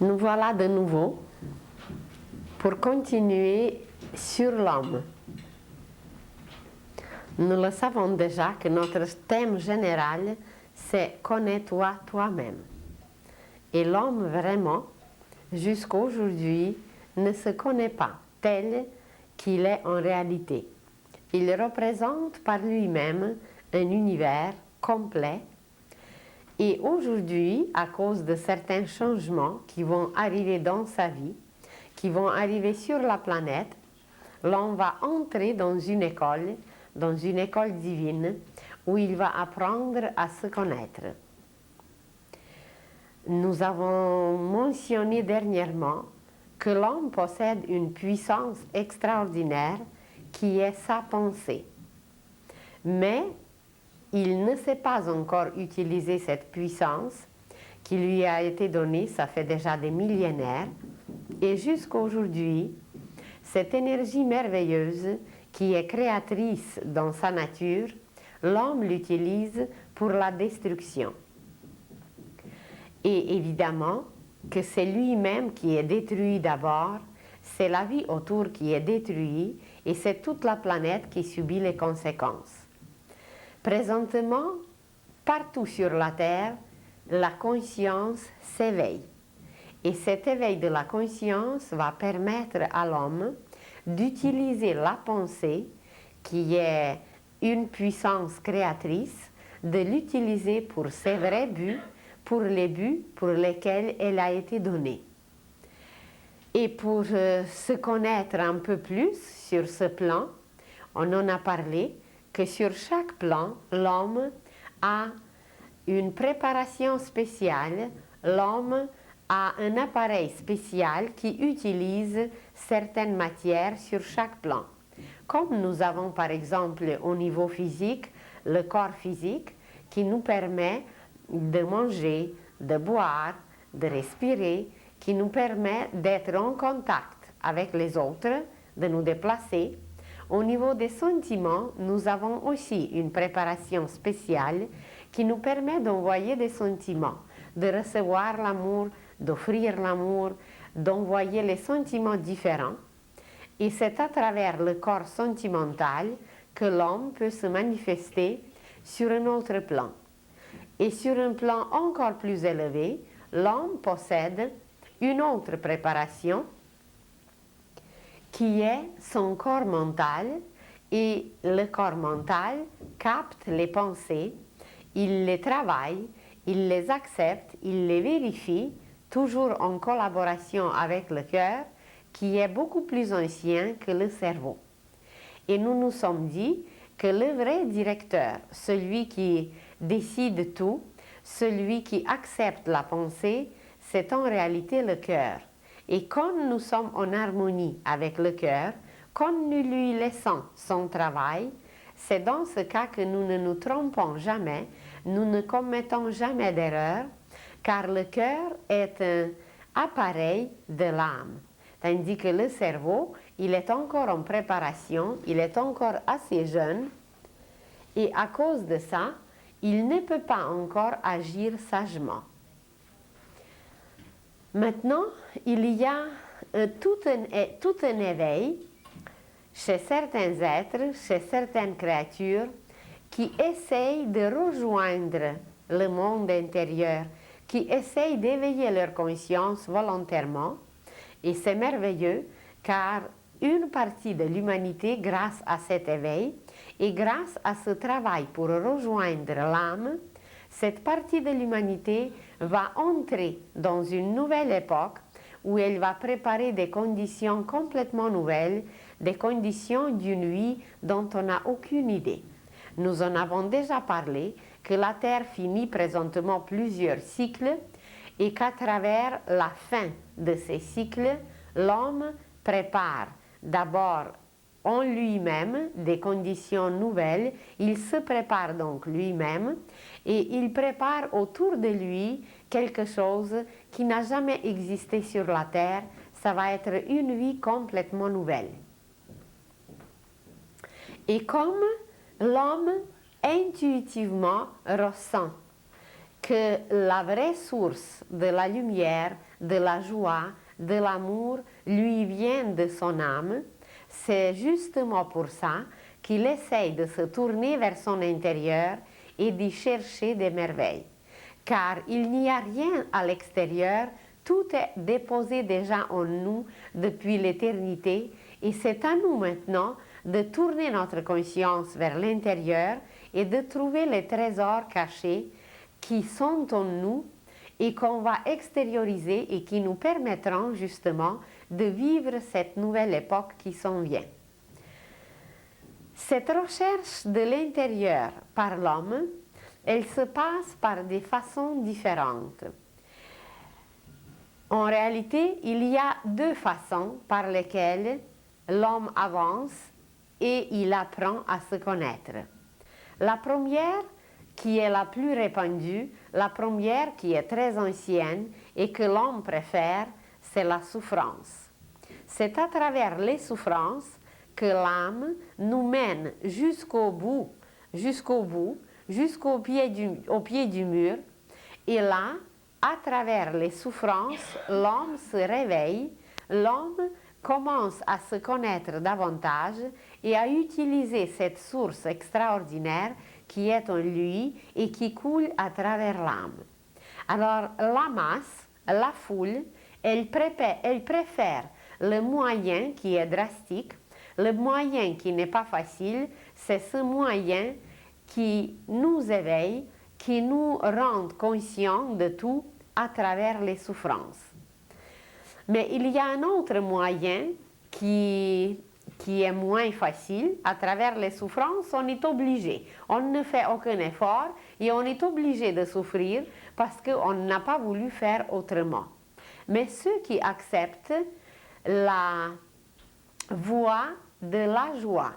Nous voilà de nouveau pour continuer sur l'homme. Nous le savons déjà que notre thème général, c'est « Connais-toi toi-même ». Et l'homme, vraiment, jusqu'à aujourd'hui, ne se connaît pas tel qu'il est en réalité. Il représente par lui-même un univers complet. Et aujourd'hui, à cause de certains changements qui vont arriver dans sa vie, qui vont arriver sur la planète, l'homme va entrer dans une école divine, où il va apprendre à se connaître. Nous avons mentionné dernièrement que l'homme possède une puissance extraordinaire qui est sa pensée. Mais il ne sait pas encore utiliser cette puissance qui lui a été donnée, ça fait déjà des millénaires, et jusqu'à aujourd'hui, cette énergie merveilleuse qui est créatrice dans sa nature, l'homme l'utilise pour la destruction. Et évidemment que c'est lui-même qui est détruit d'abord, c'est la vie autour qui est détruite et c'est toute la planète qui subit les conséquences. Présentement, partout sur la Terre, la conscience s'éveille. Et cet éveil de la conscience va permettre à l'homme d'utiliser la pensée, qui est une puissance créatrice, de l'utiliser pour ses vrais buts, pour les buts pour lesquels elle a été donnée. Et pour se connaître un peu plus sur ce plan, on en a parlé, que sur chaque plan, l'homme a une préparation spéciale, l'homme a un appareil spécial qui utilise certaines matières sur chaque plan. Comme nous avons par exemple au niveau physique, le corps physique qui nous permet de manger, de boire, de respirer, qui nous permet d'être en contact avec les autres, de nous déplacer. Au niveau des sentiments, nous avons aussi une préparation spéciale qui nous permet d'envoyer des sentiments, de recevoir l'amour, d'offrir l'amour, d'envoyer les sentiments différents. Et c'est à travers le corps sentimental que l'homme peut se manifester sur un autre plan. Et sur un plan encore plus élevé, l'homme possède une autre préparation qui est son corps mental, et le corps mental capte les pensées, il les travaille, il les accepte, il les vérifie, toujours en collaboration avec le cœur, qui est beaucoup plus ancien que le cerveau. Et nous nous sommes dit que le vrai directeur, celui qui décide tout, celui qui accepte la pensée, c'est en réalité le cœur. Et quand nous sommes en harmonie avec le cœur, quand nous lui laissons son travail, c'est dans ce cas que nous ne nous trompons jamais, nous ne commettons jamais d'erreur, car le cœur est un appareil de l'âme. Tandis que le cerveau, il est encore en préparation, il est encore assez jeune, et à cause de ça, il ne peut pas encore agir sagement. Maintenant, il y a tout un éveil chez certains êtres, chez certaines créatures, qui essayent de rejoindre le monde intérieur, qui essayent d'éveiller leur conscience volontairement. Et c'est merveilleux, car une partie de l'humanité, grâce à cet éveil, et grâce à ce travail pour rejoindre l'âme, cette partie de l'humanité va entrer dans une nouvelle époque où elle va préparer des conditions complètement nouvelles, des conditions d'une vie dont on n'a aucune idée. Nous en avons déjà parlé, que la Terre finit présentement plusieurs cycles et qu'à travers la fin de ces cycles, l'homme prépare d'abord en lui-même des conditions nouvelles, il se prépare donc lui-même et il prépare autour de lui quelque chose qui n'a jamais existé sur la Terre, ça va être une vie complètement nouvelle. Et comme l'homme intuitivement ressent que la vraie source de la lumière, de la joie, de l'amour lui viennent de son âme. C'est justement pour ça qu'il essaye de se tourner vers son intérieur et d'y chercher des merveilles. Car il n'y a rien à l'extérieur, tout est déposé déjà en nous depuis l'éternité et c'est à nous maintenant de tourner notre conscience vers l'intérieur et de trouver les trésors cachés qui sont en nous et qu'on va extérioriser et qui nous permettront justement de vivre cette nouvelle époque qui s'en vient. Cette recherche de l'intérieur par l'homme, elle se passe par des façons différentes. En réalité, il y a deux façons par lesquelles l'homme avance et il apprend à se connaître. La première, qui est la plus répandue, la première qui est très ancienne et que l'homme préfère, c'est la souffrance. C'est à travers les souffrances que l'âme nous mène jusqu'au pied du mur. Et là, à travers les souffrances, l'homme se réveille, l'homme commence à se connaître davantage et à utiliser cette source extraordinaire qui est en lui et qui coule à travers l'âme. Alors la masse, la foule, elle préfère le moyen qui est drastique, le moyen qui n'est pas facile, c'est ce moyen qui nous éveille, qui nous rend conscients de tout à travers les souffrances. Mais il y a un autre moyen qui est moins facile. À travers les souffrances, on est obligé. On ne fait aucun effort et on est obligé de souffrir parce qu'on n'a pas voulu faire autrement. Mais ceux qui acceptent la voie de la joie,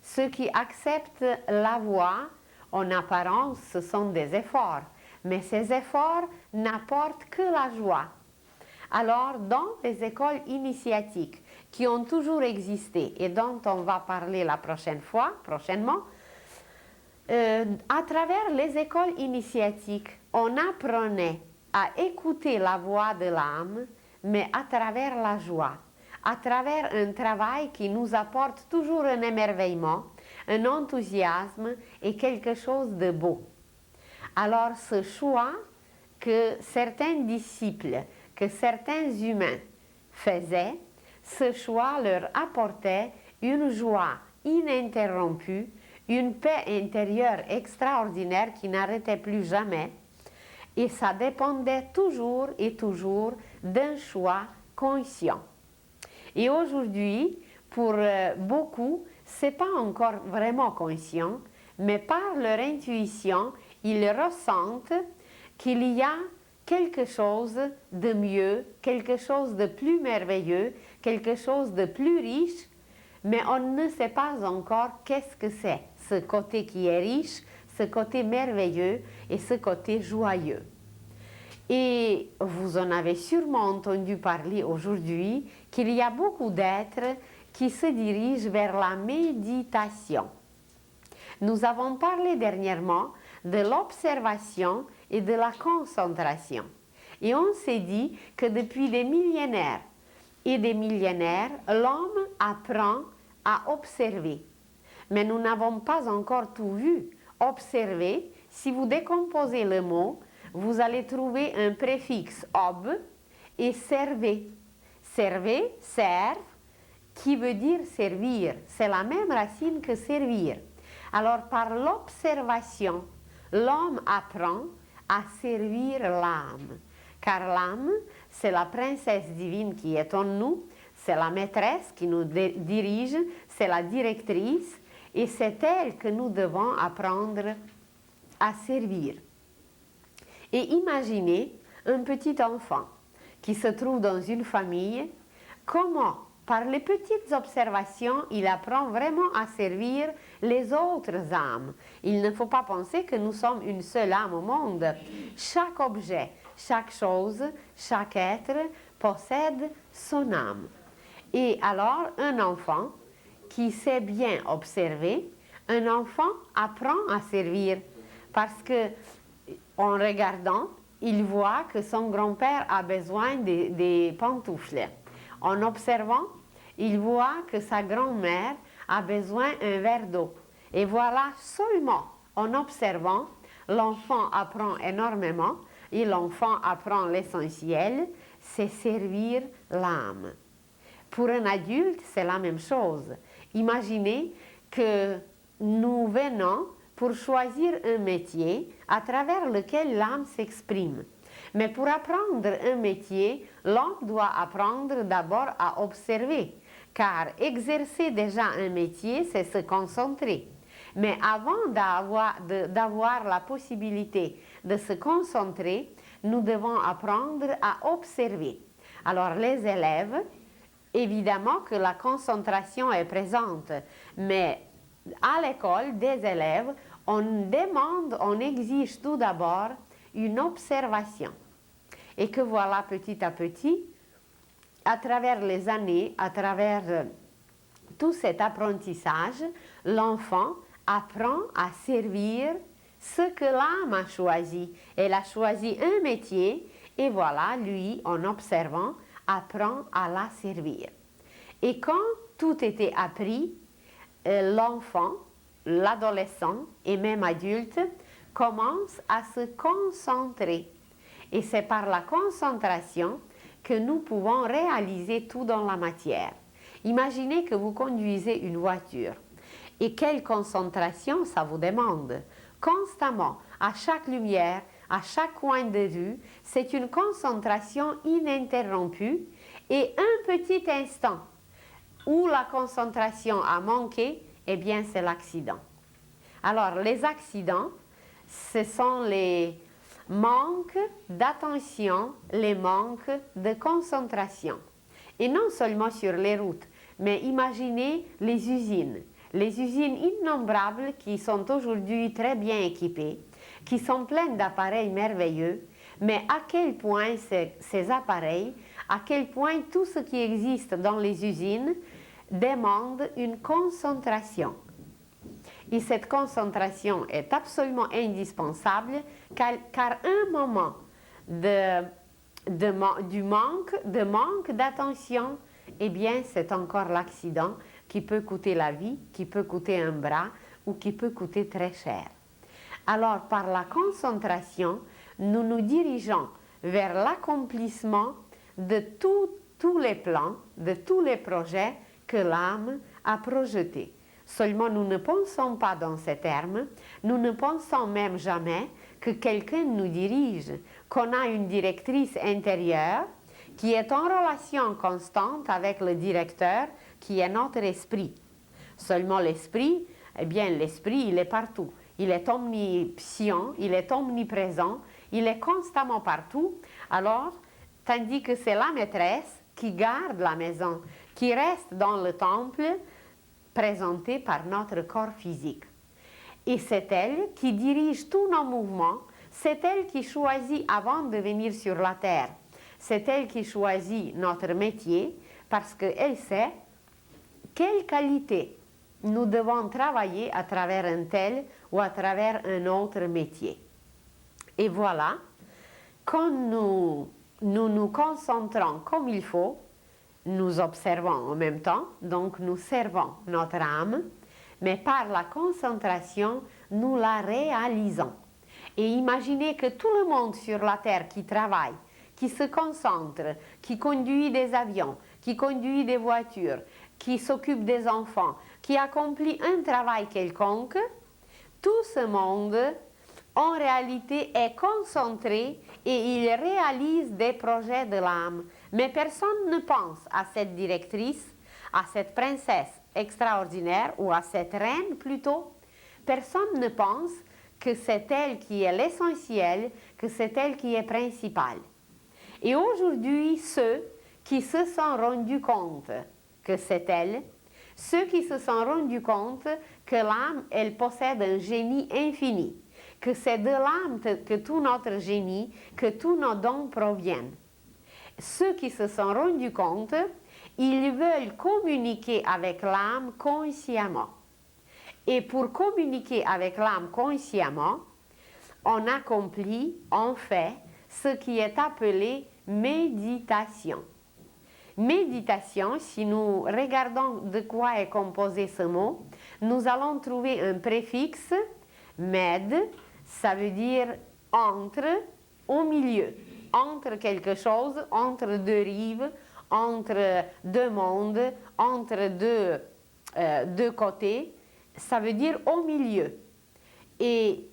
ceux qui acceptent la voie, en apparence, ce sont des efforts, mais ces efforts n'apportent que la joie. Alors, dans les écoles initiatiques qui ont toujours existé et dont on va parler la prochainement, à travers les écoles initiatiques, on apprenait à écouter la voix de l'âme, mais à travers la joie, à travers un travail qui nous apporte toujours un émerveillement, un enthousiasme et quelque chose de beau. Alors, ce choix que certains disciples, que certains humains faisaient, ce choix leur apportait une joie ininterrompue, une paix intérieure extraordinaire qui n'arrêtait plus jamais. Et ça dépendait toujours et toujours d'un choix conscient. Et aujourd'hui, pour beaucoup, ce n'est pas encore vraiment conscient, mais par leur intuition, ils ressentent qu'il y a quelque chose de mieux, quelque chose de plus merveilleux, quelque chose de plus riche, mais on ne sait pas encore qu'est-ce que c'est, ce côté qui est riche, ce côté merveilleux et ce côté joyeux. Et vous en avez sûrement entendu parler aujourd'hui qu'il y a beaucoup d'êtres qui se dirigent vers la méditation. Nous avons parlé dernièrement de l'observation et de la concentration. Et on s'est dit que depuis des millénaires et des millénaires, l'homme apprend à observer. Mais nous n'avons pas encore tout vu. Observer, si vous décomposez le mot, vous allez trouver un préfixe ob et servez. Servez, serve, qui veut dire servir. C'est la même racine que servir. Alors par l'observation, l'homme apprend à servir l'âme. Car l'âme, c'est la princesse divine qui est en nous, c'est la maîtresse qui nous dirige, c'est la directrice, et c'est elle que nous devons apprendre à servir. Et imaginez un petit enfant qui se trouve dans une famille, comment, par les petites observations, il apprend vraiment à servir les autres âmes. Il ne faut pas penser que nous sommes une seule âme au monde. Chaque objet, chaque chose, chaque être possède son âme. Et alors, un enfant qui sait bien observer, un enfant apprend à servir parce que, en regardant, il voit que son grand-père a besoin des pantoufles. En observant, il voit que sa grand-mère a besoin d'un verre d'eau. Et voilà, seulement en observant, l'enfant apprend énormément et l'enfant apprend l'essentiel, c'est servir l'âme. Pour un adulte, c'est la même chose. Imaginez que nous venons pour choisir un métier à travers lequel l'âme s'exprime. Mais pour apprendre un métier, l'homme doit apprendre d'abord à observer, car exercer déjà un métier, c'est se concentrer. Mais avant d'avoir la possibilité de se concentrer, nous devons apprendre à observer. Alors les élèves, évidemment que la concentration est présente, mais à l'école des élèves, on exige tout d'abord une observation. Et que voilà, petit à petit, à travers les années, à travers tout cet apprentissage, l'enfant apprend à servir ce que l'âme a choisi. Elle a choisi un métier et voilà, lui, en observant, apprend à la servir. Et quand tout était appris, l'enfant, l'adolescent et même adulte commence à se concentrer. Et c'est par la concentration que nous pouvons réaliser tout dans la matière. Imaginez que vous conduisez une voiture. Et quelle concentration ça vous demande? Constamment, à chaque lumière, à chaque coin de rue, c'est une concentration ininterrompue et un petit instant où la concentration a manqué, eh bien c'est l'accident. Alors les accidents, ce sont les manques d'attention, les manques de concentration. Et non seulement sur les routes, mais imaginez les usines innombrables qui sont aujourd'hui très bien équipées, qui sont pleines d'appareils merveilleux, mais à quel point ces appareils, à quel point tout ce qui existe dans les usines demande une concentration. Et cette concentration est absolument indispensable car un moment de manque d'attention, eh bien c'est encore l'accident qui peut coûter la vie, qui peut coûter un bras ou qui peut coûter très cher. Alors par la concentration, nous nous dirigeons vers l'accomplissement de tous les plans, de tous les projets que l'âme a projetés. Seulement nous ne pensons pas dans ces termes, nous ne pensons même jamais que quelqu'un nous dirige, qu'on a une directrice intérieure qui est en relation constante avec le directeur qui est notre esprit. Seulement l'esprit, eh bien l'esprit il est partout, il est omniscient, il est omniprésent, il est constamment partout, alors tandis que c'est la maîtresse qui garde la maison, qui reste dans le temple, présentée par notre corps physique. Et c'est elle qui dirige tous nos mouvements, c'est elle qui choisit avant de venir sur la terre, c'est elle qui choisit notre métier parce qu'elle sait quelle qualité nous devons travailler à travers un tel ou à travers un autre métier. Et voilà, quand nous nous concentrons comme il faut, nous observons en même temps, donc nous servons notre âme, mais par la concentration, nous la réalisons. Et imaginez que tout le monde sur la terre qui travaille, qui se concentre, qui conduit des avions, qui conduit des voitures, qui s'occupe des enfants, qui accomplit un travail quelconque, tout ce monde, en réalité, est concentré et il réalise des projets de l'âme. Mais personne ne pense à cette directrice, à cette princesse extraordinaire ou à cette reine plutôt. Personne ne pense que c'est elle qui est l'essentiel, que c'est elle qui est principale. Et aujourd'hui, ceux qui se sont rendus compte que c'est elle, ceux qui se sont rendus compte que l'âme, elle possède un génie infini, que c'est de l'âme que tout notre génie, que tous nos dons proviennent. Ceux qui se sont rendus compte, ils veulent communiquer avec l'âme consciemment. Et pour communiquer avec l'âme consciemment, on accomplit, on fait ce qui est appelé méditation. Méditation, si nous regardons de quoi est composé ce mot, nous allons trouver un préfixe, med, ça veut dire entre, au milieu, entre quelque chose, entre deux rives, entre deux mondes, entre deux côtés, ça veut dire au milieu. Et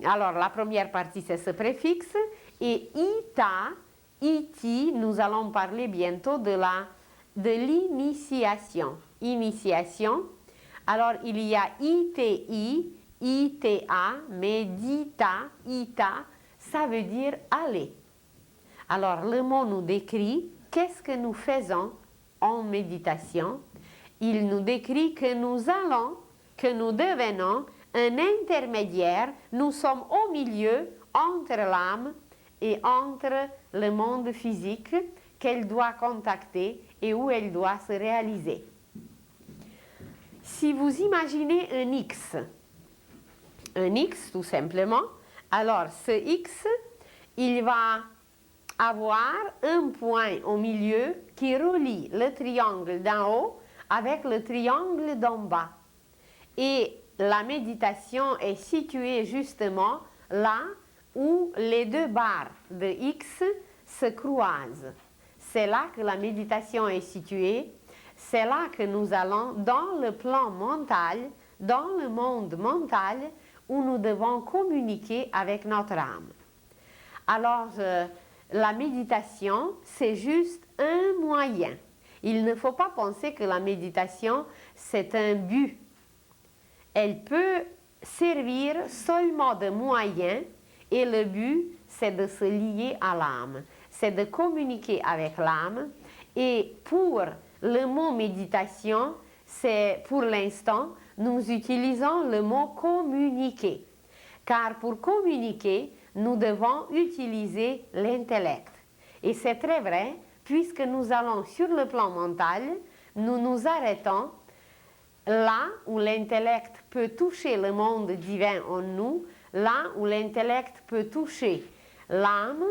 alors la première partie c'est ce préfixe, et ita, iti, nous allons parler bientôt de l'initiation. Initiation. Alors il y a iti, ita, mais dita, ita, ça veut dire aller. Alors le mot nous décrit qu'est-ce que nous faisons en méditation. Il nous décrit que nous allons, que nous devenons un intermédiaire, nous sommes au milieu entre l'âme et entre le monde physique qu'elle doit contacter et où elle doit se réaliser. Si vous imaginez un X tout simplement, alors ce X, il va avoir un point au milieu qui relie le triangle d'en haut avec le triangle d'en bas. Et la méditation est située justement là où les deux barres de X se croisent. C'est là que la méditation est située, c'est là que nous allons dans le plan mental, dans le monde mental, où nous devons communiquer avec notre âme. Alors, la méditation, c'est juste un moyen. Il ne faut pas penser que la méditation, c'est un but. Elle peut servir seulement de moyen et le but, c'est de se lier à l'âme, c'est de communiquer avec l'âme. Et pour le mot méditation, c'est pour l'instant, nous utilisons le mot communiquer. Car pour communiquer, nous devons utiliser l'intellect. Et c'est très vrai, puisque nous allons sur le plan mental, nous nous arrêtons là où l'intellect peut toucher le monde divin en nous, là où l'intellect peut toucher l'âme,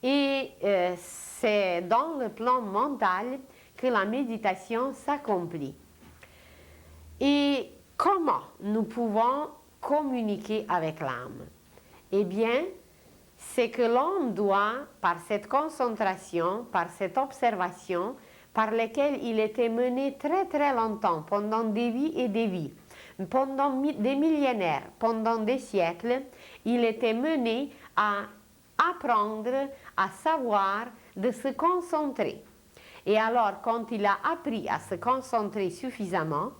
et c'est dans le plan mental que la méditation s'accomplit. Et comment nous pouvons communiquer avec l'âme? Eh bien, c'est que l'homme doit, par cette concentration, par cette observation, par lesquelles il était mené très très longtemps, pendant des vies et des vies, pendant des millénaires, pendant des siècles, il était mené à apprendre, à savoir, de se concentrer. Et alors, quand il a appris à se concentrer suffisamment,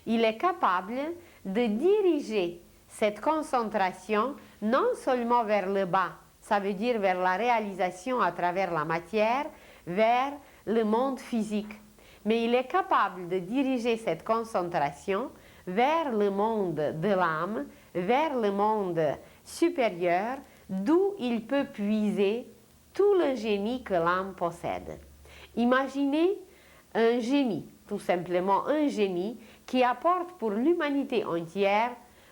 il est capable de diriger cette concentration non seulement vers le bas, ça veut dire vers la réalisation à travers la matière, vers le monde physique. Mais il est capable de diriger cette concentration vers le monde de l'âme, vers le monde supérieur, d'où il peut puiser tout le génie que l'âme possède. Imaginez un génie, tout simplement un génie, qui apporte pour l'humanité entière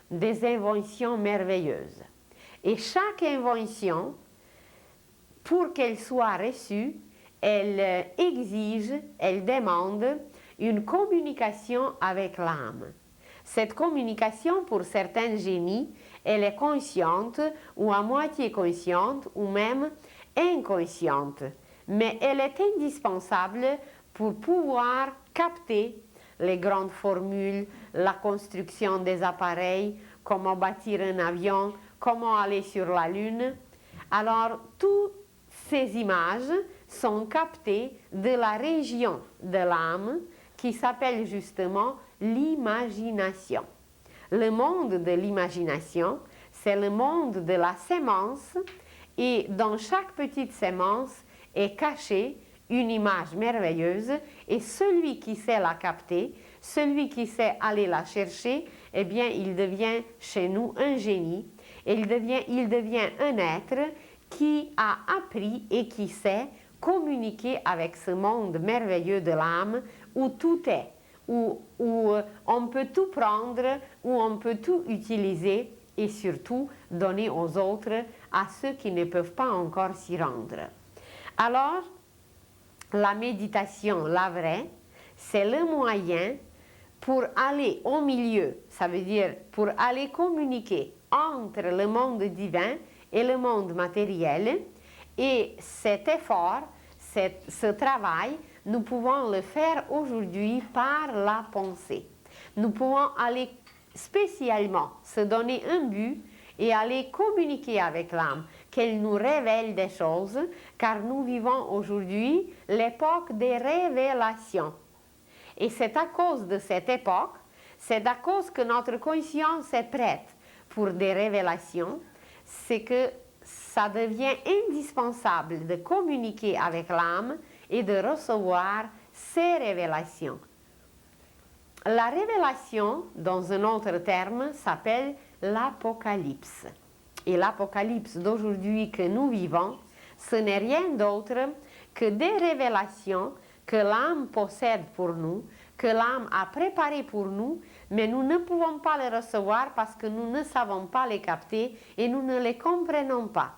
des inventions merveilleuses. Et chaque invention, pour qu'elle soit reçue, elle exige, elle demande une communication avec l'âme. Cette communication, pour certains génies, elle est consciente ou à moitié consciente ou même inconsciente. Mais elle est indispensable pour pouvoir capter les grandes formules, la construction des appareils, comment bâtir un avion, comment aller sur la Lune. Alors, toutes ces images sont captées de la région de l'âme qui s'appelle justement l'imagination. Le monde de l'imagination, c'est le monde de la sémence, et dans chaque petite sémence est cachée une image merveilleuse, et celui qui sait la capter, celui qui sait aller la chercher, eh bien, il devient chez nous un génie, et il devient un être qui a appris et qui sait communiquer avec ce monde merveilleux de l'âme où tout est, où on peut tout prendre, où on peut tout utiliser et surtout donner aux autres à ceux qui ne peuvent pas encore s'y rendre. Alors, la méditation, la vraie, c'est le moyen pour aller au milieu, ça veut dire pour aller communiquer entre le monde divin et le monde matériel. Et cet effort, ce travail, nous pouvons le faire aujourd'hui par la pensée. Nous pouvons aller spécialement se donner un but et aller communiquer avec l'âme, qu'elle nous révèle des choses, car nous vivons aujourd'hui l'époque des révélations. Et c'est à cause de cette époque, c'est à cause que notre conscience est prête pour des révélations, c'est que ça devient indispensable de communiquer avec l'âme et de recevoir ces révélations. La révélation, dans un autre terme, s'appelle l'Apocalypse. Et l'Apocalypse d'aujourd'hui que nous vivons, ce n'est rien d'autre que des révélations que l'âme possède pour nous, que l'âme a préparées pour nous, mais nous ne pouvons pas les recevoir parce que nous ne savons pas les capter et nous ne les comprenons pas.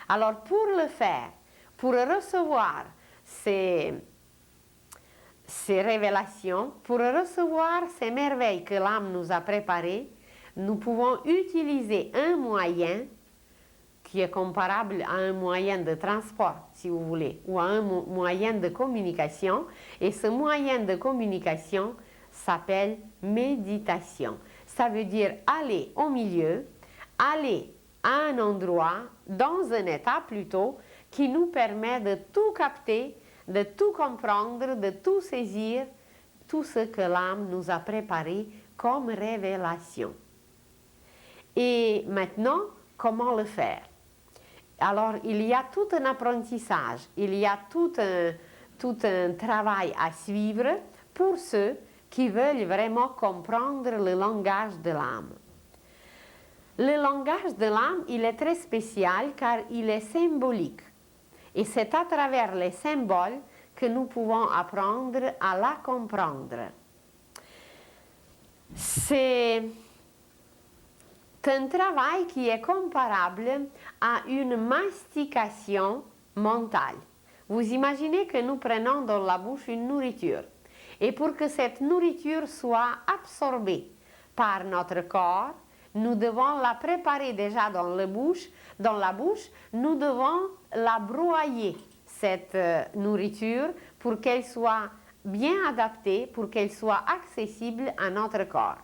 Alors pour le faire, pour recevoir ces révélations, pour recevoir ces merveilles que l'âme nous a préparées, nous pouvons utiliser un moyen qui est comparable à un moyen de transport, si vous voulez, ou à un moyen de communication. Et ce moyen de communication s'appelle méditation. Ça veut dire aller au milieu, aller à un endroit, dans un état plutôt, qui nous permet de tout capter, de tout comprendre, de tout saisir, tout ce que l'âme nous a préparé comme révélation. Et maintenant, comment le faire? Alors, il y a tout un apprentissage, il y a tout un travail à suivre pour ceux qui veulent vraiment comprendre le langage de l'âme. Le langage de l'âme, il est très spécial car il est symbolique. Et c'est à travers les symboles que nous pouvons apprendre à la comprendre. C'est un travail qui est comparable à une mastication mentale. Vous imaginez que nous prenons dans la bouche une nourriture. Et pour que cette nourriture soit absorbée par notre corps, nous devons la préparer déjà dans la bouche, nous devons la broyer, cette nourriture, pour qu'elle soit bien adaptée, pour qu'elle soit accessible à notre corps.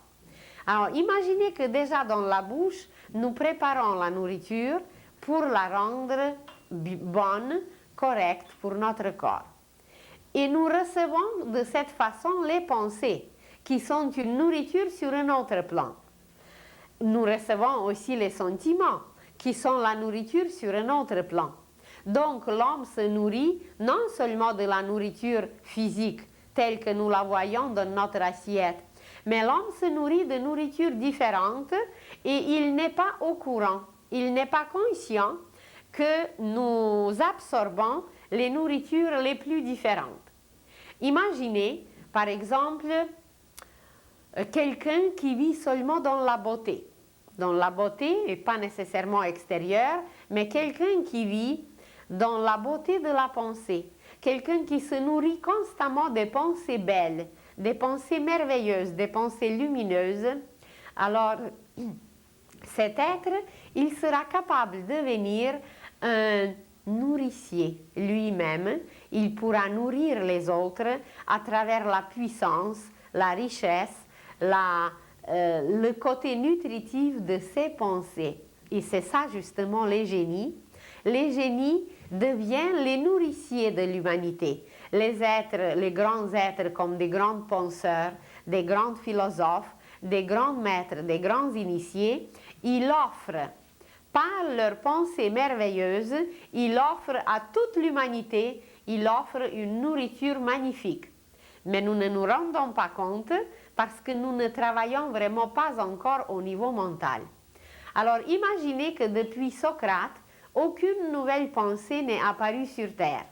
Alors, imaginez que déjà dans la bouche, nous préparons la nourriture pour la rendre bonne, correcte pour notre corps. Et nous recevons de cette façon les pensées, qui sont une nourriture sur un autre plan. Nous recevons aussi les sentiments, qui sont la nourriture sur un autre plan. Donc, l'homme se nourrit non seulement de la nourriture physique, telle que nous la voyons dans notre assiette, mais l'homme se nourrit de nourritures différentes et il n'est pas au courant, il n'est pas conscient que nous absorbons les nourritures les plus différentes. Imaginez, par exemple, quelqu'un qui vit seulement dans la beauté. Dans la beauté, et pas nécessairement extérieure, mais quelqu'un qui vit dans la beauté de la pensée. Quelqu'un qui se nourrit constamment des pensées belles, des pensées merveilleuses, des pensées lumineuses. Alors, cet être, il sera capable de devenir un nourricier lui-même. Il pourra nourrir les autres à travers la puissance, la richesse, le côté nutritif de ses pensées. Et c'est ça justement les génies. Les génies deviennent les nourriciers de l'humanité. Les êtres, les grands êtres comme des grands penseurs, des grands philosophes, des grands maîtres, des grands initiés, ils offrent, par leurs pensées merveilleuses, ils offrent à toute l'humanité, ils offrent une nourriture magnifique. Mais nous ne nous rendons pas compte parce que nous ne travaillons vraiment pas encore au niveau mental. Alors imaginez que depuis Socrate, aucune nouvelle pensée n'est apparue sur Terre.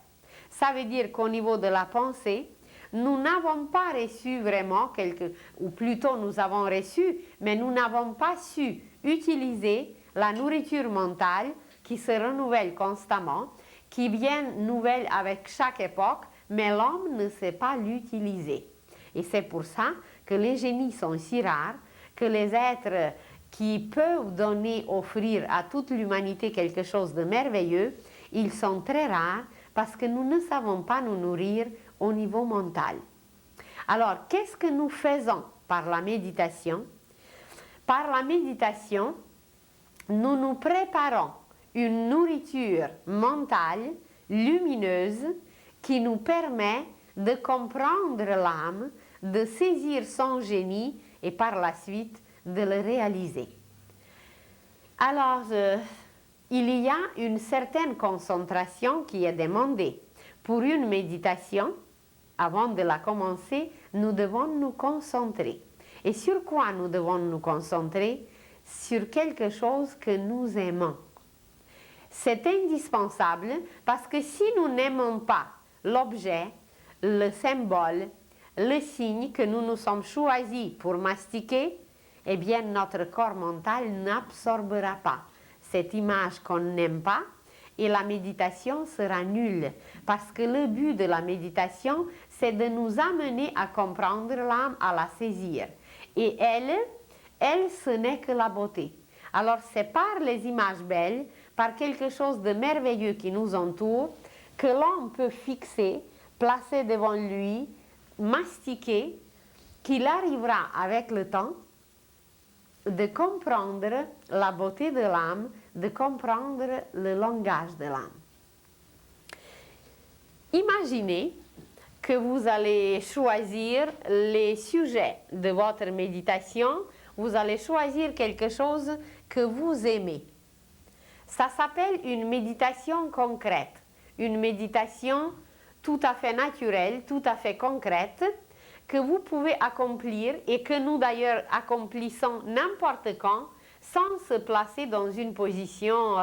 Ça veut dire qu'au niveau de la pensée, nous n'avons pas reçu vraiment ou plutôt nous avons reçu, mais nous n'avons pas su utiliser la nourriture mentale qui se renouvellent constamment, qui viennent nouvelles avec chaque époque, mais l'homme ne sait pas l'utiliser. Et c'est pour ça que les génies sont si rares, que les êtres qui peuvent donner, offrir à toute l'humanité quelque chose de merveilleux, ils sont très rares parce que nous ne savons pas nous nourrir au niveau mental. Alors, qu'est-ce que nous faisons par la méditation? Par la méditation, nous nous préparons une nourriture mentale, lumineuse, qui nous permet de comprendre l'âme, de saisir son génie et par la suite de le réaliser. Alors, il y a une certaine concentration qui est demandée. Pour une méditation, avant de la commencer, nous devons nous concentrer. Et sur quoi nous devons nous concentrer? Sur quelque chose que nous aimons. C'est indispensable parce que si nous n'aimons pas l'objet, le symbole, le signe que nous nous sommes choisis pour mastiquer, eh bien notre corps mental n'absorbera pas cette image qu'on n'aime pas et la méditation sera nulle parce que le but de la méditation, c'est de nous amener à comprendre l'âme, à la saisir. Et elle, ce n'est que la beauté. Alors c'est par les images belles, par quelque chose de merveilleux qui nous entoure, que l'homme peut fixer, placer devant lui, mastiquer, qu'il arrivera avec le temps de comprendre la beauté de l'âme, de comprendre le langage de l'âme. Imaginez que vous allez choisir les sujets de votre méditation, vous allez choisir quelque chose que vous aimez. Ça s'appelle une méditation concrète, une méditation tout à fait naturelle, tout à fait concrète, que vous pouvez accomplir et que nous d'ailleurs accomplissons n'importe quand, sans se placer dans une position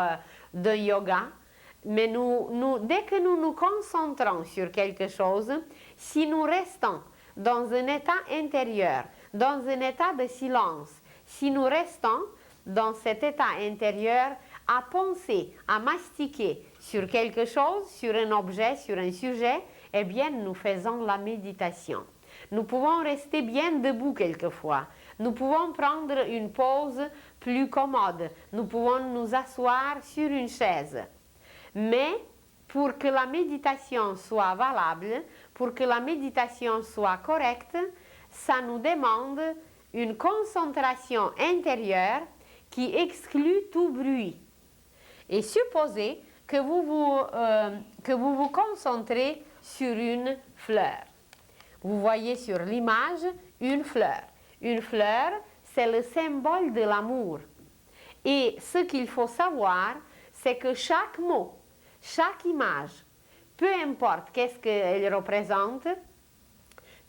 de yoga. Mais dès que nous nous concentrons sur quelque chose, si nous restons dans un état intérieur, dans un état de silence, si nous restons dans cet état intérieur à penser, à mastiquer sur quelque chose, sur un objet, sur un sujet, eh bien nous faisons la méditation. Nous pouvons rester bien debout quelquefois. Nous pouvons prendre une pause plus commode. Nous pouvons nous asseoir sur une chaise. Mais pour que la méditation soit valable, pour que la méditation soit correcte, ça nous demande une concentration intérieure qui exclut tout bruit. Et supposez que vous vous concentrez sur une fleur. Vous voyez sur l'image une fleur. Une fleur, c'est le symbole de l'amour. Et ce qu'il faut savoir, c'est que chaque mot, chaque image, peu importe qu'est-ce qu'elle représente,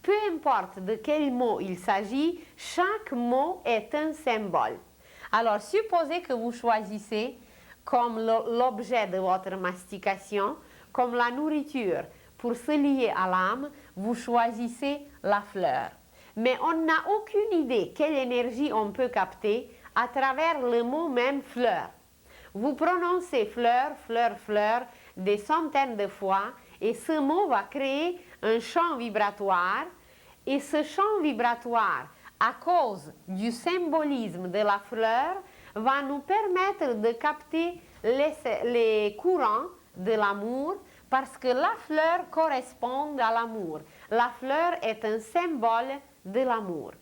peu importe de quel mot il s'agit, chaque mot est un symbole. Alors, supposez que vous choisissez comme l'objet de votre mastication, comme la nourriture, pour se lier à l'âme, vous choisissez la fleur. Mais on n'a aucune idée quelle énergie on peut capter à travers le mot même fleur. Vous prononcez fleur, fleur, fleur des centaines de fois et ce mot va créer un champ vibratoire et ce champ vibratoire, à cause du symbolisme de la fleur, va nous permettre de capter les courants de l'amour parce que la fleur correspond à l'amour. La fleur est un symbole de l'amour.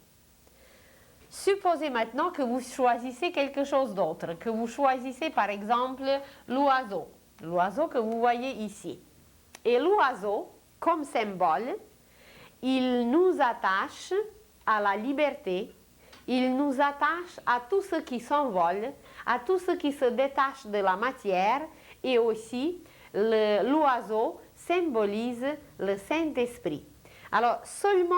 Supposez maintenant que vous choisissez quelque chose d'autre, que vous choisissez par exemple l'oiseau que vous voyez ici. Et l'oiseau, comme symbole, il nous attache à la liberté, il nous attache à tout ce qui s'envole, à tout ce qui se détache de la matière et aussi l'oiseau symbolise le Saint-Esprit. Alors seulement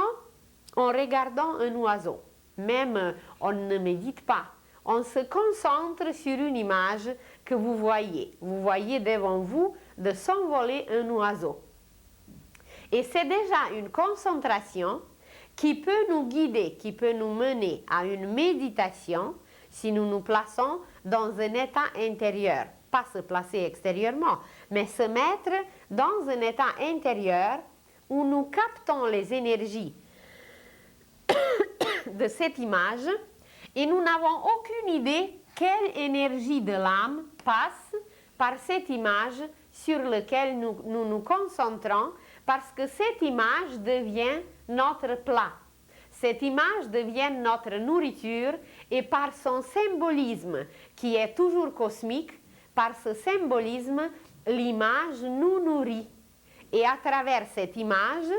en regardant un oiseau, même on ne médite pas, on se concentre sur une image que vous voyez. Vous voyez devant vous de s'envoler un oiseau. Et c'est déjà une concentration qui peut nous guider, qui peut nous mener à une méditation si nous nous plaçons dans un état intérieur. pas se placer extérieurement, mais se mettre dans un état intérieur où nous captons les énergies de cette image et nous n'avons aucune idée quelle énergie de l'âme passe par cette image sur laquelle nous concentrons, parce que cette image devient notre plat. Cette image devient notre nourriture et par son symbolisme, qui est toujours cosmique, par ce symbolisme, l'image nous nourrit. Et à travers cette image,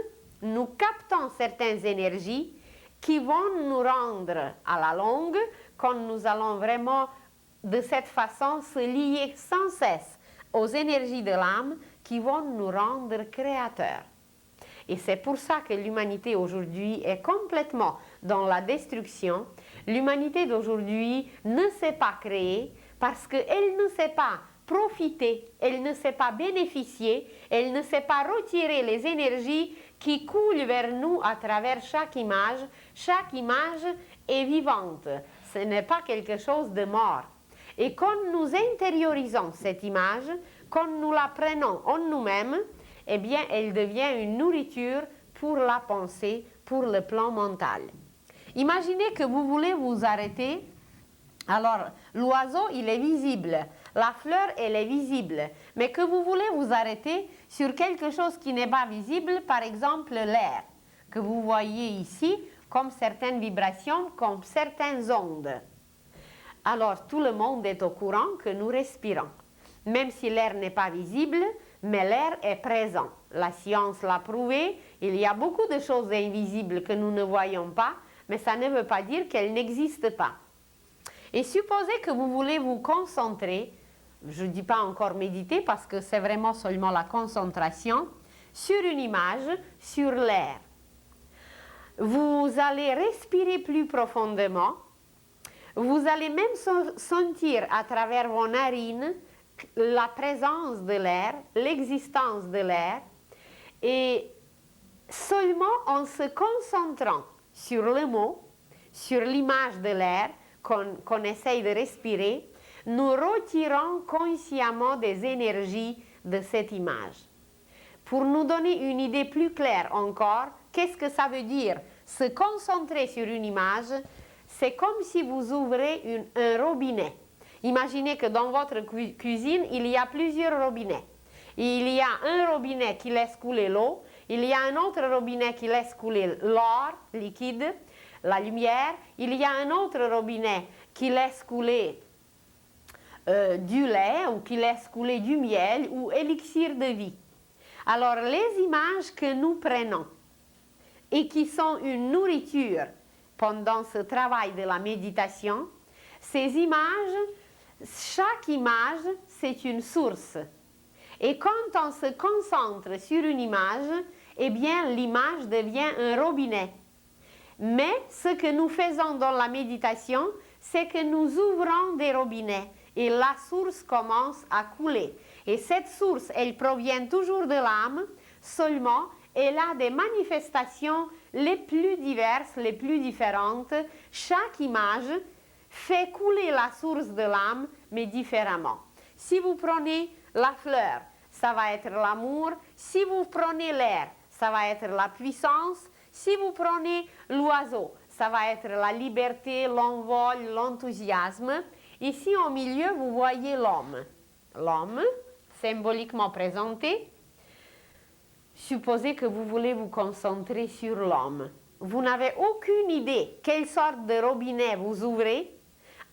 nous captons certaines énergies qui vont nous rendre à la longue, quand nous allons vraiment de cette façon se lier sans cesse aux énergies de l'âme qui vont nous rendre créateurs. Et c'est pour ça que l'humanité aujourd'hui est complètement dans la destruction. L'humanité d'aujourd'hui ne sait pas créer parce qu'elle ne sait pas profiter, elle ne sait pas bénéficier, elle ne sait pas retirer les énergies qui coulent vers nous à travers chaque image. Chaque image est vivante, ce n'est pas quelque chose de mort. Et quand nous intériorisons cette image, quand nous la prenons en nous-mêmes, eh bien, elle devient une nourriture pour la pensée, pour le plan mental. Imaginez que vous voulez vous arrêter. Alors, l'oiseau, il est visible. La fleur, elle est visible. Mais que vous voulez vous arrêter sur quelque chose qui n'est pas visible, par exemple l'air, que vous voyez ici, comme certaines vibrations, comme certaines ondes. Alors, tout le monde est au courant que nous respirons. Même si l'air n'est pas visible, mais l'air est présent. La science l'a prouvé, il y a beaucoup de choses invisibles que nous ne voyons pas, mais ça ne veut pas dire qu'elles n'existent pas. Et supposez que vous voulez vous concentrer, je ne dis pas encore méditer parce que c'est vraiment seulement la concentration, sur une image, sur l'air. Vous allez respirer plus profondément, vous allez même sentir à travers vos narines la présence de l'air, l'existence de l'air, et seulement en se concentrant sur le mot, sur l'image de l'air qu'on essaye de respirer, nous retirons consciemment des énergies de cette image. Pour nous donner une idée plus claire encore, qu'est-ce que ça veut dire? Se concentrer sur une image, c'est comme si vous ouvrez un robinet. Imaginez que dans votre cuisine, il y a plusieurs robinets. Il y a un robinet qui laisse couler l'eau, il y a un autre robinet qui laisse couler l'or liquide, la lumière, il y a un autre robinet qui laisse couler du lait ou qui laisse couler du miel ou élixir de vie. Alors les images que nous prenons et qui sont une nourriture pendant ce travail de la méditation, ces images, chaque image, c'est une source. Et quand on se concentre sur une image, eh bien l'image devient un robinet. Mais ce que nous faisons dans la méditation, c'est que nous ouvrons des robinets et la source commence à couler. Et cette source, elle provient toujours de l'âme, seulement elle a des manifestations les plus diverses, les plus différentes. Chaque image fait couler la source de l'âme, mais différemment. Si vous prenez la fleur, ça va être l'amour. Si vous prenez l'air, ça va être la puissance. Si vous prenez l'oiseau, ça va être la liberté, l'envol, l'enthousiasme. Ici, au milieu, vous voyez l'homme. L'homme, symboliquement présenté. Supposez que vous voulez vous concentrer sur l'homme. Vous n'avez aucune idée quelle sorte de robinet vous ouvrez.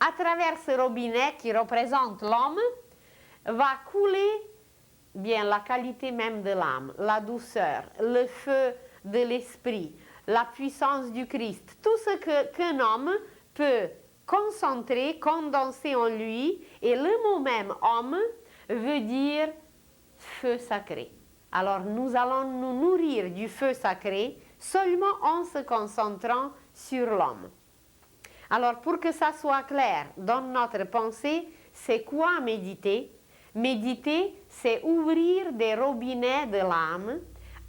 À travers ce robinet qui représente l'homme, va couler bien la qualité même de l'âme, la douceur, le feu de l'esprit, la puissance du Christ. Tout ce qu'un homme peut concentrer, condenser en lui, et le mot même homme veut dire feu sacré. Alors nous allons nous nourrir du feu sacré seulement en se concentrant sur l'homme. Alors pour que ça soit clair dans notre pensée, c'est quoi méditer? Méditer, c'est ouvrir des robinets de l'âme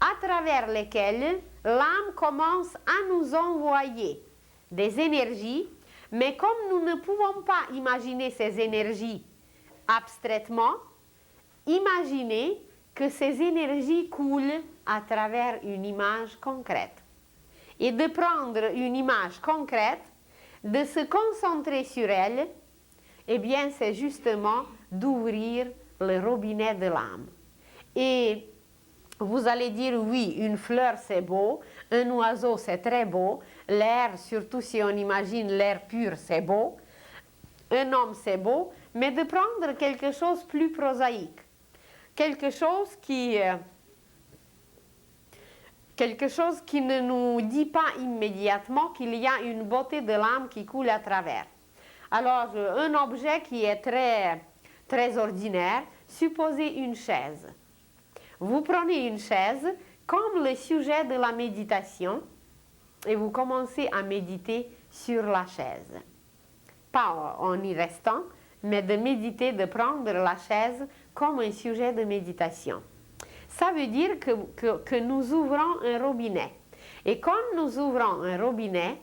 à travers lesquels l'âme commence à nous envoyer des énergies, mais comme nous ne pouvons pas imaginer ces énergies abstraitement, imaginez que ces énergies coulent à travers une image concrète. Et de prendre une image concrète, de se concentrer sur elle, eh bien, c'est justement d'ouvrir le robinet de l'âme. Et vous allez dire, oui, une fleur, c'est beau, un oiseau, c'est très beau, l'air, surtout si on imagine l'air pur, c'est beau, un homme, c'est beau, mais de prendre quelque chose de plus prosaïque, quelque chose qui ne nous dit pas immédiatement qu'il y a une beauté de l'âme qui coule à travers. Alors, un objet qui est très, très ordinaire, supposez une chaise. Vous prenez une chaise comme le sujet de la méditation et vous commencez à méditer sur la chaise. Pas en y restant, mais de méditer, de prendre la chaise comme un sujet de méditation. Ça veut dire que nous ouvrons un robinet. Et quand nous ouvrons un robinet,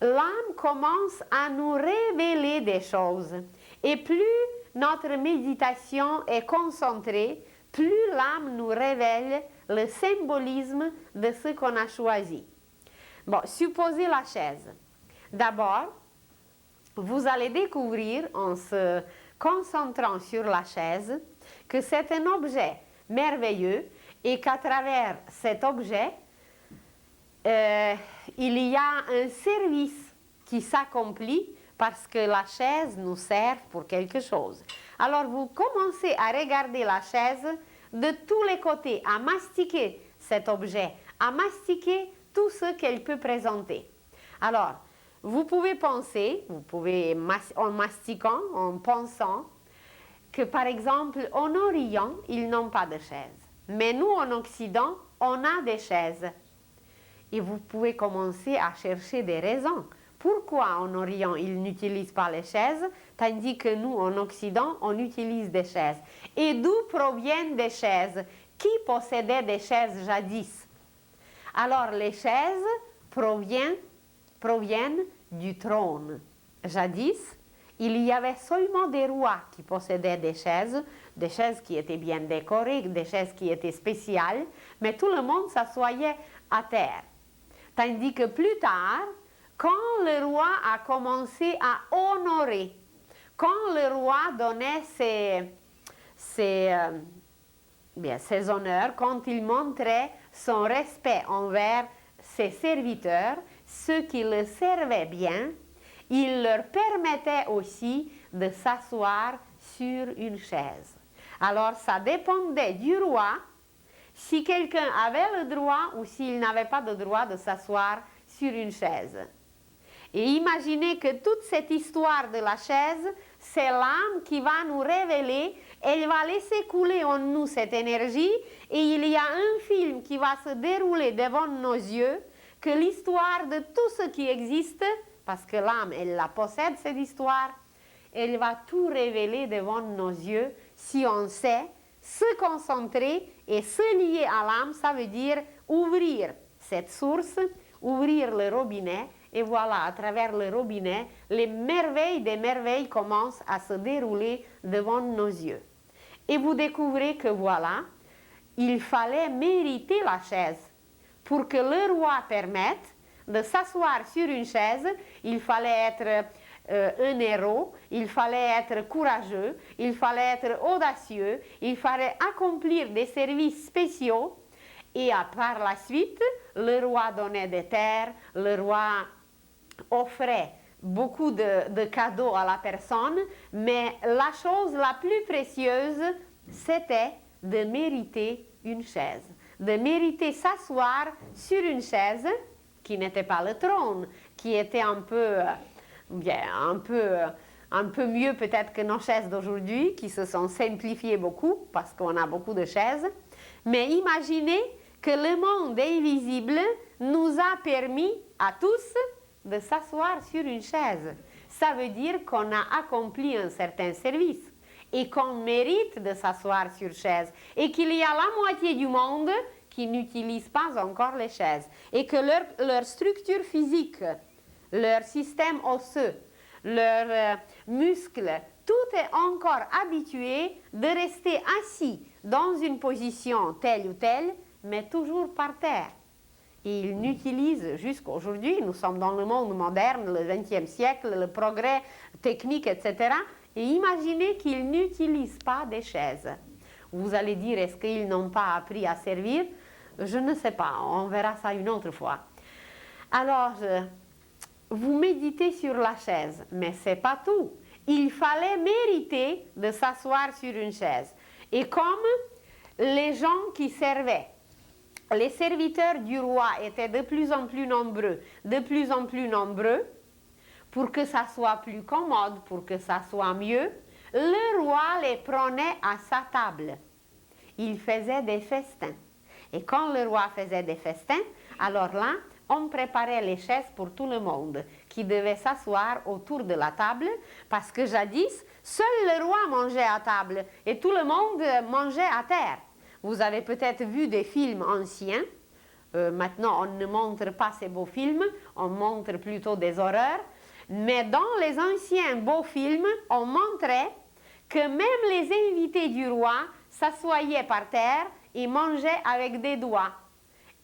l'âme commence à nous révéler des choses. Et plus notre méditation est concentrée, plus l'âme nous révèle le symbolisme de ce qu'on a choisi. Bon, supposez la chaise. D'abord, vous allez découvrir, en se concentrant sur la chaise, que c'est un objet merveilleux et qu'à travers cet objet, il y a un service qui s'accomplit parce que la chaise nous sert pour quelque chose. Alors vous commencez à regarder la chaise de tous les côtés, à mastiquer cet objet, à mastiquer tout ce qu'elle peut présenter. Alors, vous pouvez penser, en mastiquant, en pensant, que par exemple, en Orient, ils n'ont pas de chaise. Mais nous, en Occident, on a des chaises. Et vous pouvez commencer à chercher des raisons. Pourquoi en Orient, ils n'utilisent pas les chaises, tandis que nous, en Occident, on utilise des chaises? Et d'où proviennent des chaises? Qui possédait des chaises jadis? Alors, les chaises proviennent du trône. Jadis, il y avait seulement des rois qui possédaient des chaises qui étaient bien décorées, des chaises qui étaient spéciales, mais tout le monde s'assoyait à terre. Tandis que plus tard, quand le roi a commencé à honorer, quand le roi donnait ses honneurs, quand il montrait son respect envers ses serviteurs, ceux qui le servaient bien, il leur permettait aussi de s'asseoir sur une chaise. Alors ça dépendait du roi si quelqu'un avait le droit ou s'il n'avait pas le droit de s'asseoir sur une chaise. Et imaginez que toute cette histoire de la chaise, c'est l'âme qui va nous révéler, elle va laisser couler en nous cette énergie et il y a un film qui va se dérouler devant nos yeux, que l'histoire de tout ce qui existe, parce que l'âme, elle la possède cette histoire, elle va tout révéler devant nos yeux si on sait se concentrer et se lier à l'âme, ça veut dire ouvrir cette source, ouvrir le robinet, et voilà, à travers le robinet, les merveilles des merveilles commencent à se dérouler devant nos yeux. Et vous découvrez que voilà, il fallait mériter la chaise. Pour que le roi permette de s'asseoir sur une chaise, il fallait être un héros, il fallait être courageux, il fallait être audacieux, il fallait accomplir des services spéciaux. Et par la suite, le roi donnait des terres, le roi offrait beaucoup de cadeaux à la personne, mais la chose la plus précieuse, c'était de mériter une chaise, de mériter s'asseoir sur une chaise qui n'était pas le trône, qui était un peu mieux peut-être que nos chaises d'aujourd'hui, qui se sont simplifiées beaucoup, parce qu'on a beaucoup de chaises. Mais imaginez que le monde invisible nous a permis à tous de s'asseoir sur une chaise. Ça veut dire qu'on a accompli un certain service et qu'on mérite de s'asseoir sur chaise et qu'il y a la moitié du monde qui n'utilise pas encore les chaises et que leur structure physique, leur système osseux, leurs muscles, tout est encore habitué de rester assis dans une position telle ou telle, mais toujours par terre. Et ils n'utilisent jusqu'à aujourd'hui, nous sommes dans le monde moderne, le XXe siècle, le progrès technique, etc. Et imaginez qu'ils n'utilisent pas des chaises. Vous allez dire, est-ce qu'ils n'ont pas appris à servir? Je ne sais pas, on verra ça une autre fois. Alors, vous méditez sur la chaise, mais ce n'est pas tout. Il fallait mériter de s'asseoir sur une chaise. Et comme les gens qui servaient, les serviteurs du roi étaient de plus en plus nombreux, pour que ça soit plus commode, pour que ça soit mieux, le roi les prenait à sa table. Il faisait des festins. Et quand le roi faisait des festins, alors là, on préparait les chaises pour tout le monde qui devait s'asseoir autour de la table parce que jadis, seul le roi mangeait à table et tout le monde mangeait à terre. Vous avez peut-être vu des films anciens. Maintenant, on ne montre pas ces beaux films, on montre plutôt des horreurs. Mais dans les anciens beaux films, on montrait que même les invités du roi s'assoyaient par terre et mangeaient avec des doigts.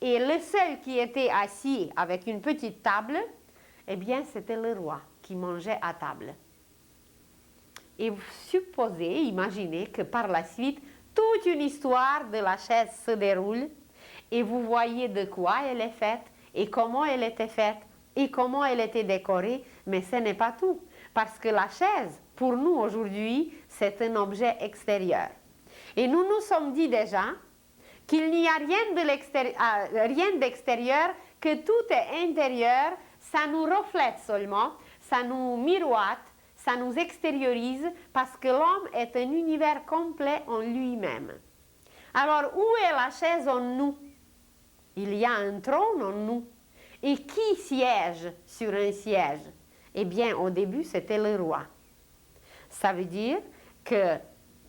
Et le seul qui était assis avec une petite table, eh bien, c'était le roi qui mangeait à table. Et vous supposez, imaginez que par la suite, toute une histoire de la chaise se déroule et vous voyez de quoi elle est faite et comment elle était faite et comment elle était décorée, mais ce n'est pas tout. Parce que la chaise, pour nous aujourd'hui, c'est un objet extérieur. Et nous nous sommes dit déjà qu'il n'y a rien d'extérieur, que tout est intérieur, ça nous reflète seulement, ça nous miroite, ça nous extériorise, parce que l'homme est un univers complet en lui-même. Alors, où est la chaise en nous? Il y a un trône en nous. Et qui siège sur un siège? Eh bien, au début, c'était le roi. Ça veut dire que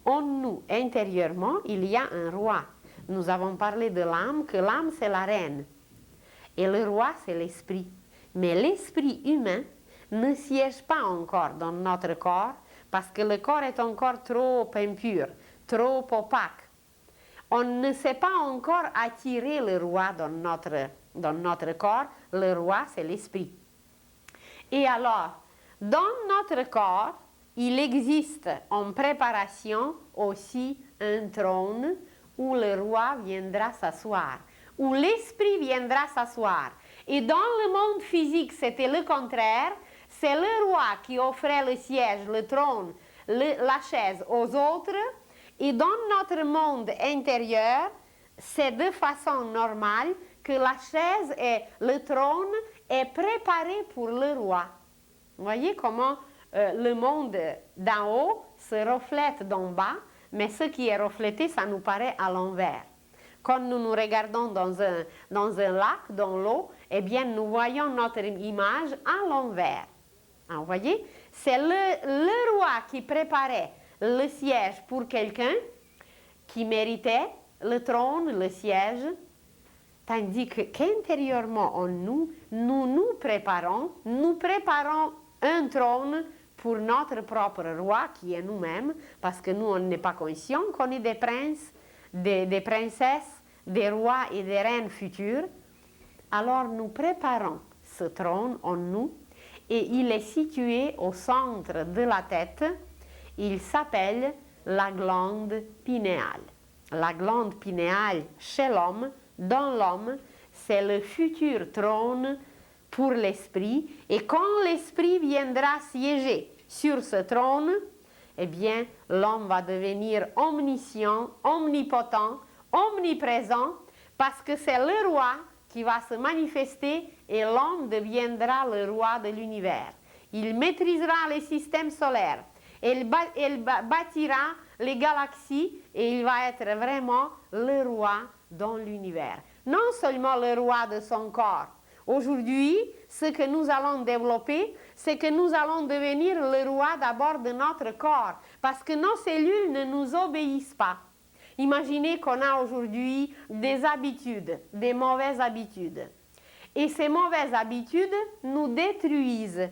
en nous, intérieurement, il y a un roi. Nous avons parlé de l'âme, que l'âme, c'est la reine. Et le roi, c'est l'esprit. Mais l'esprit humain ne siège pas encore dans notre corps, parce que le corps est encore trop impur, trop opaque. On ne sait pas encore attirer le roi dans notre corps. Le roi, c'est l'esprit. Et alors, dans notre corps, il existe en préparation aussi un trône où le roi viendra s'asseoir, où l'esprit viendra s'asseoir. Et dans le monde physique, c'était le contraire. C'est le roi qui offrait le siège, le trône, la chaise aux autres. Et dans notre monde intérieur, c'est de façon normale que la chaise et le trône est préparé pour le roi. Vous voyez comment le monde d'en haut se reflète d'en bas, mais ce qui est reflété, ça nous paraît à l'envers. Quand nous nous regardons dans un lac, dans l'eau, eh bien, nous voyons notre image à l'envers. Hein, vous voyez? C'est le roi qui préparait le siège pour quelqu'un qui méritait le trône, le siège, tandis qu'intérieurement en nous, nous préparons un trône pour notre propre roi qui est nous-mêmes, parce que nous, on n'est pas conscient qu'on est des princes, des princesses, des rois et des reines futures. Alors nous préparons ce trône en nous et il est situé au centre de la tête. Il s'appelle la glande pinéale. La glande pinéale chez l'homme, dans l'homme, c'est le futur trône pour l'esprit. Et quand l'esprit viendra siéger sur ce trône, eh bien, l'homme va devenir omniscient, omnipotent, omniprésent, parce que c'est le roi qui va se manifester et l'homme deviendra le roi de l'univers. Il maîtrisera les systèmes solaires, il bâtira les galaxies et il va être vraiment le roi dans l'univers. Non seulement le roi de son corps. Aujourd'hui, ce que nous allons développer, c'est que nous allons devenir le roi d'abord de notre corps, parce que nos cellules ne nous obéissent pas. Imaginez qu'on a aujourd'hui des habitudes, des mauvaises habitudes. Et ces mauvaises habitudes nous détruisent.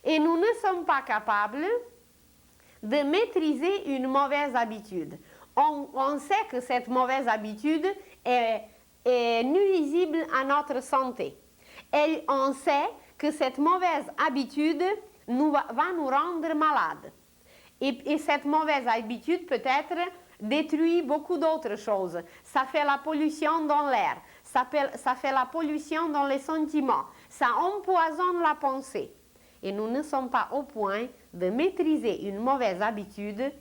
Et nous ne sommes pas capables de maîtriser une mauvaise habitude. On sait que cette mauvaise habitude est nuisible à notre santé. Et on sait que cette mauvaise habitude va nous rendre malades. Et cette mauvaise habitude peut-être détruit beaucoup d'autres choses. Ça fait la pollution dans l'air, ça fait la pollution dans les sentiments, ça empoisonne la pensée. Et nous ne sommes pas au point de maîtriser une mauvaise habitude.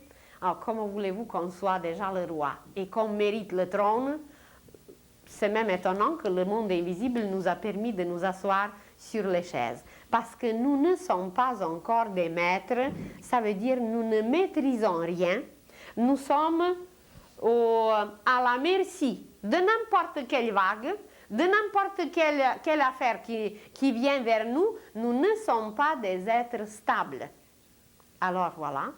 Alors, comment voulez-vous qu'on soit déjà le roi et qu'on mérite le trône? C'est même étonnant que le monde invisible nous a permis de nous asseoir sur les chaises. Parce que nous ne sommes pas encore des maîtres, ça veut dire nous ne maîtrisons rien. Nous sommes à la merci de n'importe quelle vague, de n'importe quelle affaire qui vient vers nous. Nous ne sommes pas des êtres stables. Alors voilà.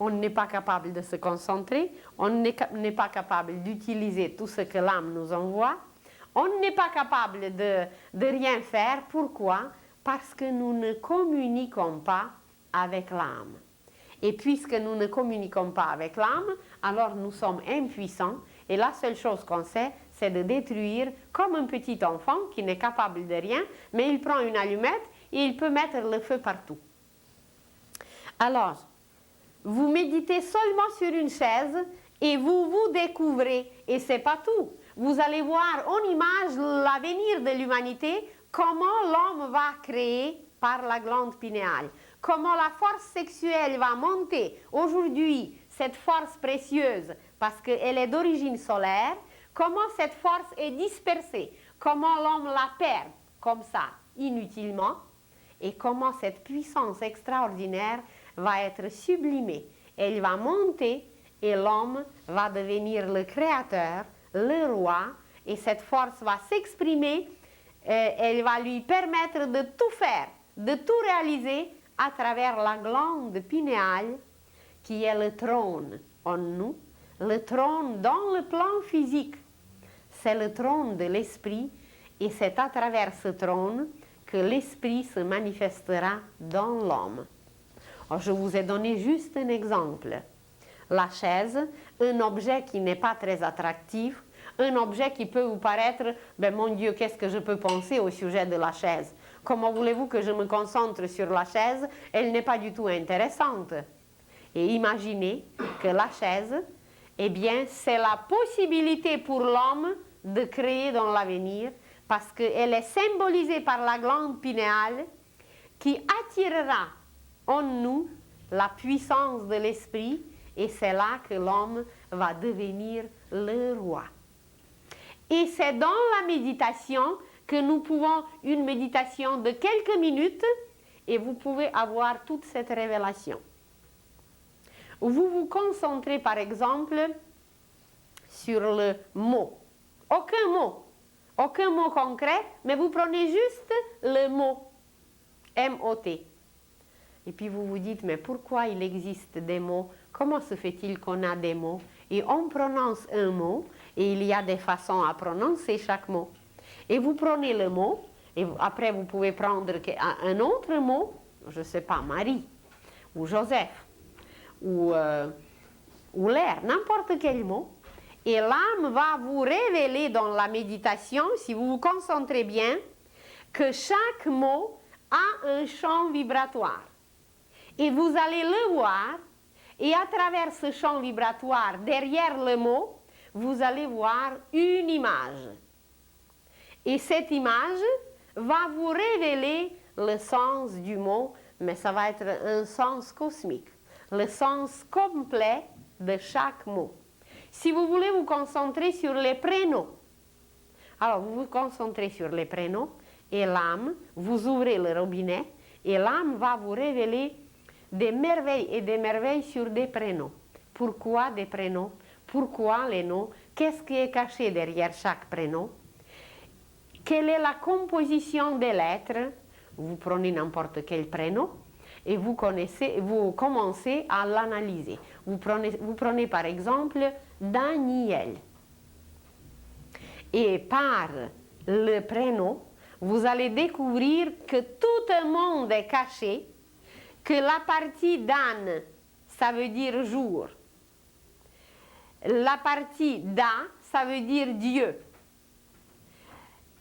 On n'est pas capable de se concentrer, on n'est pas capable d'utiliser tout ce que l'âme nous envoie, on n'est pas capable de rien faire. Pourquoi? Parce que nous ne communiquons pas avec l'âme. Et puisque nous ne communiquons pas avec l'âme, alors nous sommes impuissants et la seule chose qu'on sait, c'est de détruire comme un petit enfant qui n'est capable de rien, mais il prend une allumette et il peut mettre le feu partout. Alors, vous méditez seulement sur une chaise et vous vous découvrez. Et c'est pas tout. Vous allez voir en image l'avenir de l'humanité, comment l'homme va créer par la glande pinéale. Comment la force sexuelle va monter. Aujourd'hui, cette force précieuse, parce qu'elle est d'origine solaire, comment cette force est dispersée. Comment l'homme la perd comme ça, inutilement. Et comment cette puissance extraordinaire va être sublimée. Elle va monter et l'homme va devenir le créateur, le roi, et cette force va s'exprimer, elle va lui permettre de tout faire, de tout réaliser à travers la glande pinéale qui est le trône en nous, le trône dans le plan physique. C'est le trône de l'esprit et c'est à travers ce trône que l'esprit se manifestera dans l'homme. Je vous ai donné juste un exemple. La chaise, un objet qui n'est pas très attractif, un objet qui peut vous paraître, ben mon Dieu, qu'est-ce que je peux penser au sujet de la chaise? Comment voulez-vous que je me concentre sur la chaise? Elle n'est pas du tout intéressante. Et imaginez que la chaise, eh bien, c'est la possibilité pour l'homme de créer dans l'avenir, parce qu'elle est symbolisée par la glande pinéale qui attirera en nous la puissance de l'esprit et c'est là que l'homme va devenir le roi. Et c'est dans la méditation que nous pouvons, une méditation de quelques minutes, et vous pouvez avoir toute cette révélation. Vous vous concentrez par exemple sur le mot. Aucun mot concret, mais vous prenez juste le mot, M-O-T. Et puis vous vous dites, mais pourquoi il existe des mots? Comment se fait-il qu'on a des mots? Et on prononce un mot, et il y a des façons à prononcer chaque mot. Et vous prenez le mot, et après vous pouvez prendre un autre mot, je ne sais pas, Marie, ou Joseph, ou l'air, n'importe quel mot. Et l'âme va vous révéler dans la méditation, si vous vous concentrez bien, que chaque mot a un champ vibratoire. Et vous allez le voir, et à travers ce champ vibratoire, derrière le mot, vous allez voir une image. Et cette image va vous révéler le sens du mot, mais ça va être un sens cosmique, le sens complet de chaque mot. Si vous voulez vous concentrer sur les prénoms, alors vous vous concentrez sur les prénoms, et l'âme, vous ouvrez le robinet, et l'âme va vous révéler des merveilles et des merveilles sur des prénoms. Pourquoi des prénoms? Pourquoi les noms? Qu'est-ce qui est caché derrière chaque prénom? Quelle est la composition des lettres? Vous prenez n'importe quel prénom et vous commencez à l'analyser. Vous prenez par exemple Daniel. Et par le prénom, vous allez découvrir que tout le monde est caché, que la partie d'Anne, ça veut dire jour. La partie Da, ça veut dire Dieu.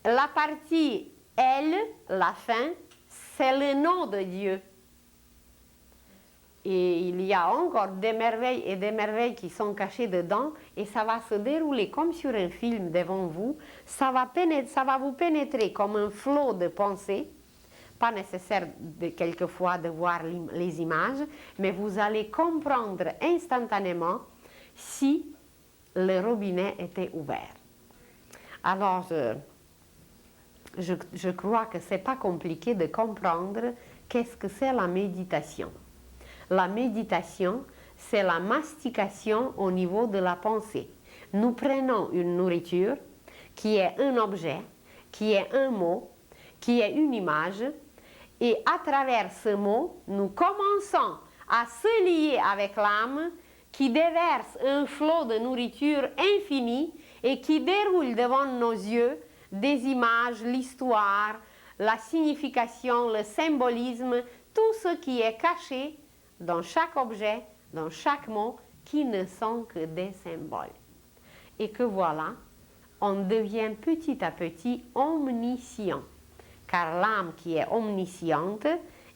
La partie Elle, la fin, c'est le nom de Dieu. Et il y a encore des merveilles et des merveilles qui sont cachées dedans, et ça va se dérouler comme sur un film devant vous. Ça va vous pénétrer comme un flot de pensées. Pas nécessaire quelquefois de voir les images, mais vous allez comprendre instantanément si le robinet était ouvert. Alors, je crois que ce n'est pas compliqué de comprendre qu'est-ce que c'est la méditation. La méditation, c'est la mastication au niveau de la pensée. Nous prenons une nourriture qui est un objet, qui est un mot, qui est une image, et à travers ce mot, nous commençons à se lier avec l'âme qui déverse un flot de nourriture infinie et qui déroule devant nos yeux des images, l'histoire, la signification, le symbolisme, tout ce qui est caché dans chaque objet, dans chaque mot, qui ne sont que des symboles. Et que voilà, on devient petit à petit omniscient. Car l'âme qui est omnisciente,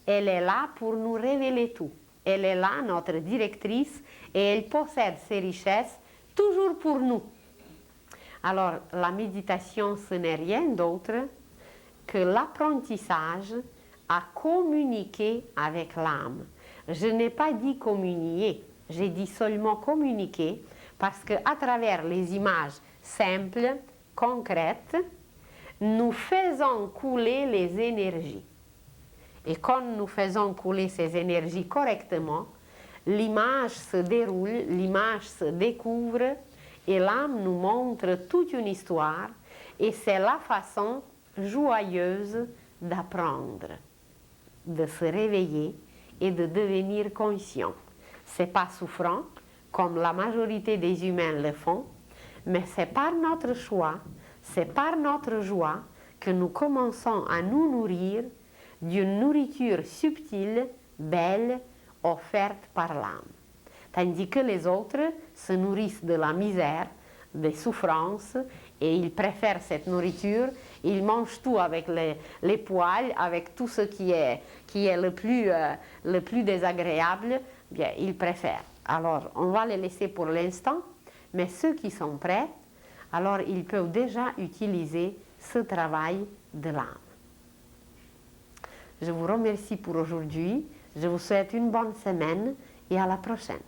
elle est là pour nous révéler tout. Elle est là, notre directrice, et elle possède ses richesses toujours pour nous. Alors, la méditation, ce n'est rien d'autre que l'apprentissage à communiquer avec l'âme. Je n'ai pas dit communier, j'ai dit seulement communiquer, parce qu'à travers les images simples, concrètes, nous faisons couler les énergies. Et quand nous faisons couler ces énergies correctement, l'image se déroule, l'image se découvre, et l'âme nous montre toute une histoire, et c'est la façon joyeuse d'apprendre, de se réveiller et de devenir conscient. C'est pas souffrant, comme la majorité des humains le font, mais c'est par notre choix, c'est par notre joie que nous commençons à nous nourrir d'une nourriture subtile, belle, offerte par l'âme. Tandis que les autres se nourrissent de la misère, des souffrances, et ils préfèrent cette nourriture, ils mangent tout avec les poils, avec tout ce qui est le plus désagréable, bien, ils préfèrent. Alors, on va les laisser pour l'instant, mais ceux qui sont prêts, alors ils peuvent déjà utiliser ce travail de l'âme. Je vous remercie pour aujourd'hui, je vous souhaite une bonne semaine et à la prochaine.